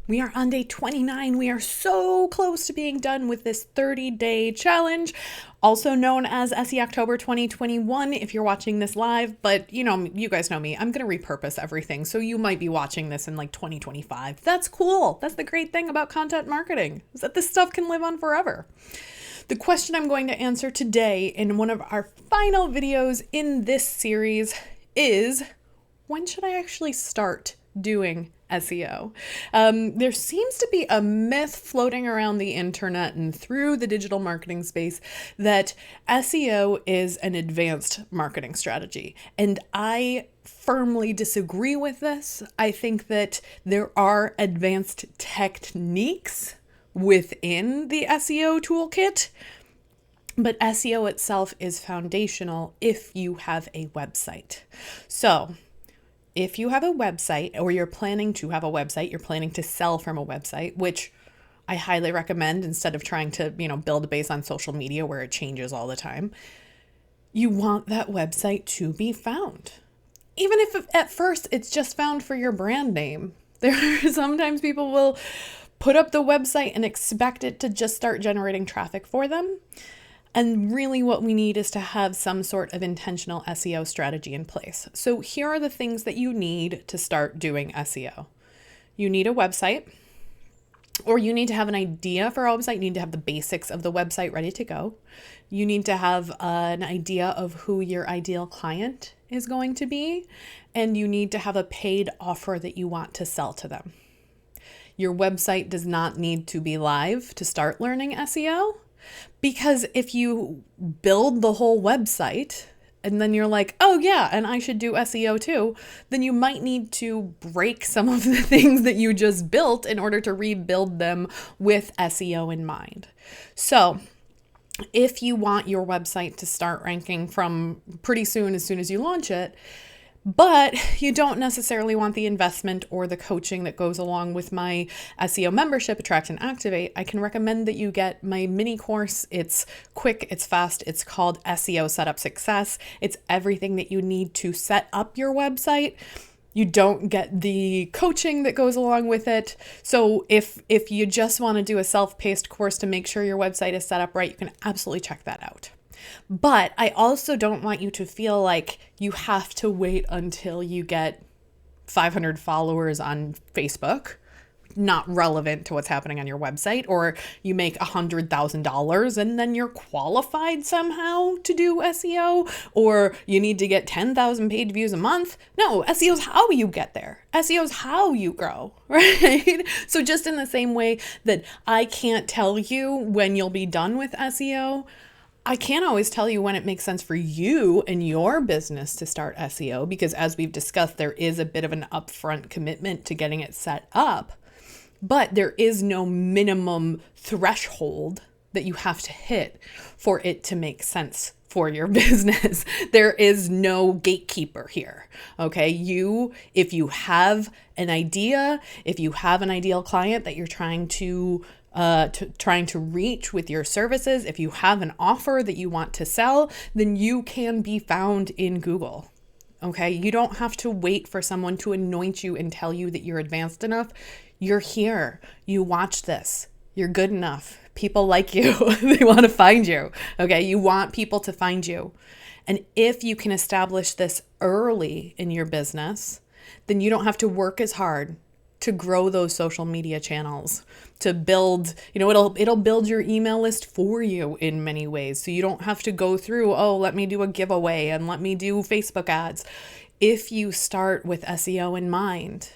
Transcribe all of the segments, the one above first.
We are on day 29. We are so close to being done with this 30-day challenge, also known as SE October 2021 if you're watching this live. But you guys know me. I'm going to repurpose everything. So you might be watching this in like 2025. That's cool. That's the great thing about content marketing, is that this stuff can live on forever. The question I'm going to answer today in one of our final videos in this series is, when should I actually start doing SEO? There seems to be a myth floating around the internet and through the digital marketing space that SEO is an advanced marketing strategy. And I firmly disagree with this. I think that there are advanced techniques within the SEO toolkit, but SEO itself is foundational if you have a website. So if you have a website, or you're planning to have a website, you're planning to sell from a website, which I highly recommend instead of trying to, build a base on social media where it changes all the time, you want that website to be found. Even if at first it's just found for your brand name. Sometimes people will put up the website and expect it to just start generating traffic for them. And really what we need is to have some sort of intentional SEO strategy in place. So here are the things that you need to start doing SEO. You need a website, or you need to have an idea for a website. You need to have the basics of the website ready to go. You need to have an idea of who your ideal client is going to be. And you need to have a paid offer that you want to sell to them. Your website does not need to be live to start learning SEO, because if you build the whole website and then you're like, oh yeah, and I should do SEO too, then you might need to break some of the things that you just built in order to rebuild them with SEO in mind. So if you want your website to start ranking from pretty soon as you launch it, but you don't necessarily want the investment or the coaching that goes along with my SEO membership, Attract and Activate, I can recommend that you get my mini course. It's quick, it's fast, it's called SEO Setup Success. It's everything that you need to set up your website. You don't get the coaching that goes along with it. So if you just want to do a self-paced course to make sure your website is set up right, you can absolutely check that out. But I also don't want you to feel like you have to wait until you get 500 followers on Facebook, not relevant to what's happening on your website, or you make $100,000 and then you're qualified somehow to do SEO, or you need to get 10,000 page views a month. No, SEO is how you get there. SEO is how you grow, right? So just in the same way that I can't tell you when you'll be done with SEO, I can't always tell you when it makes sense for you and your business to start SEO, because as we've discussed, there is a bit of an upfront commitment to getting it set up, but there is no minimum threshold that you have to hit for it to make sense for your business. There is no gatekeeper here. Okay. If you have an idea, if you have an ideal client that you're trying to reach with your services, if you have an offer that you want to sell, then you can be found in Google. Okay. You don't have to wait for someone to anoint you and tell you that you're advanced enough. You're here. You watch this. You're good enough. People like you. They want to find you. Okay. You want people to find you. And if you can establish this early in your business, then you don't have to work as hard to grow those social media channels, to build, it'll build your email list for you in many ways. So you don't have to go through, let me do a giveaway and let me do Facebook ads. If you start with SEO in mind,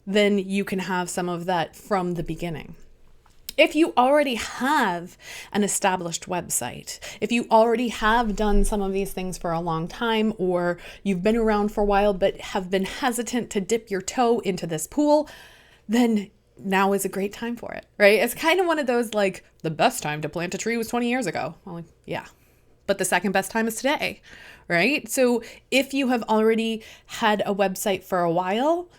then you can have some of that from the beginning. If you already have an established website, if you already have done some of these things for a long time, or you've been around for a while but have been hesitant to dip your toe into this pool, then now is a great time for it, right? It's kind of one of those, like, the best time to plant a tree was 20 years ago. Well, yeah, but the second best time is today, right? So if you have already had a website for a while,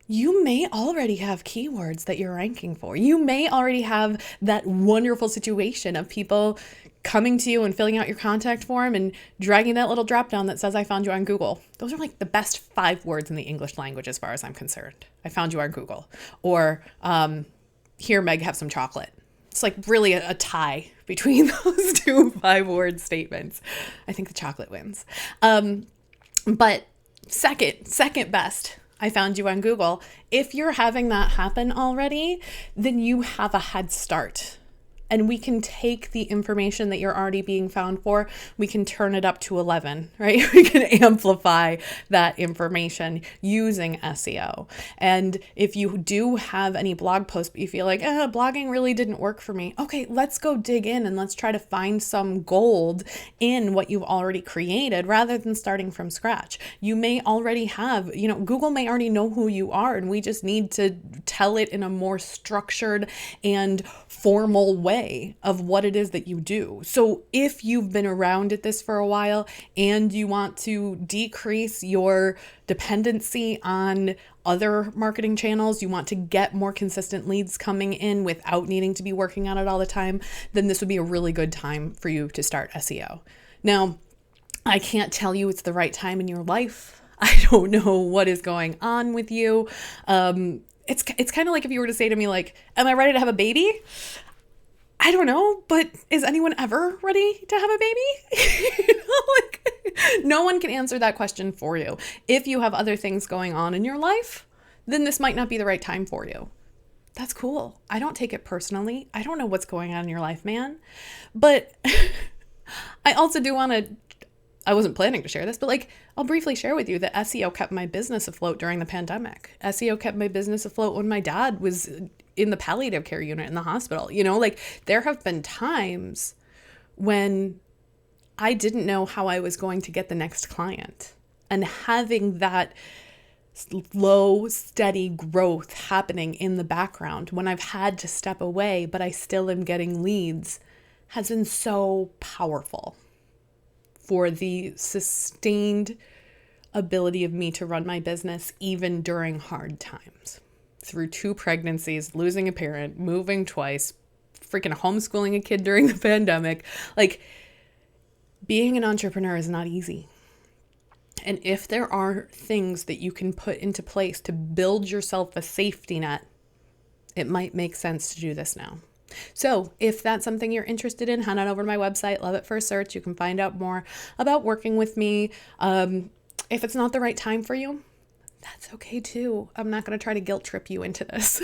you may already have keywords that you're ranking for. You may already have that wonderful situation of people coming to you and filling out your contact form and dragging that little drop down that says I found you on Google. Those are like the best 5 words in the English language as far as I'm concerned. I found you on Google. Or here, Meg, have some chocolate. It's like really a tie between those 2 5-word statements. I think the chocolate wins. But second best, I found you on Google. If you're having that happen already, then you have a head start. And we can take the information that you're already being found for, we can turn it up to 11, right? We can amplify that information using SEO. And if you do have any blog posts, but you feel like, blogging really didn't work for me. Okay, let's go dig in and let's try to find some gold in what you've already created rather than starting from scratch. You may already have, Google may already know who you are, and we just need to tell it in a more structured and formal way of what it is that you do. So if you've been around at this for a while and you want to decrease your dependency on other marketing channels, you want to get more consistent leads coming in without needing to be working on it all the time, then this would be a really good time for you to start SEO. Now, I can't tell you it's the right time in your life. I don't know what is going on with you. It's kind of like if you were to say to me, like, am I ready to have a baby? I don't know, but is anyone ever ready to have a baby? No one can answer that question for you. If you have other things going on in your life, then this might not be the right time for you. That's cool. I don't take it personally. I don't know what's going on in your life, man. But I also do want to, I wasn't planning to share this, but I'll briefly share with you that SEO kept my business afloat during the pandemic. SEO kept my business afloat when my dad was in the palliative care unit in the hospital. There have been times when I didn't know how I was going to get the next client, and having that slow, steady growth happening in the background when I've had to step away, but I still am getting leads, has been so powerful for the sustained ability of me to run my business even during hard times. Through 2 pregnancies, losing a parent, moving twice, freaking homeschooling a kid during the pandemic. Being an entrepreneur is not easy. And if there are things that you can put into place to build yourself a safety net, it might make sense to do this now. So if that's something you're interested in, head on over to my website, Love It First Search. You can find out more about working with me. If it's not the right time for you, that's okay too. I'm not going to try to guilt trip you into this,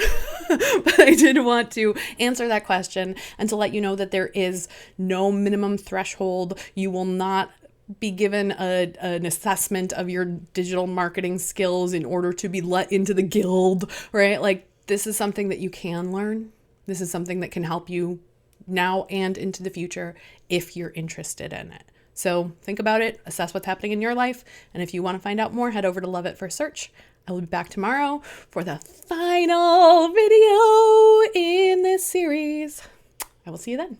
but I did want to answer that question and to let you know that there is no minimum threshold. You will not be given an assessment of your digital marketing skills in order to be let into the guild, right? This is something that you can learn. This is something that can help you now and into the future if you're interested in it. So think about it, assess what's happening in your life, and if you want to find out more, head over to Love It First Search. I will be back tomorrow for the final video in this series. I will see you then.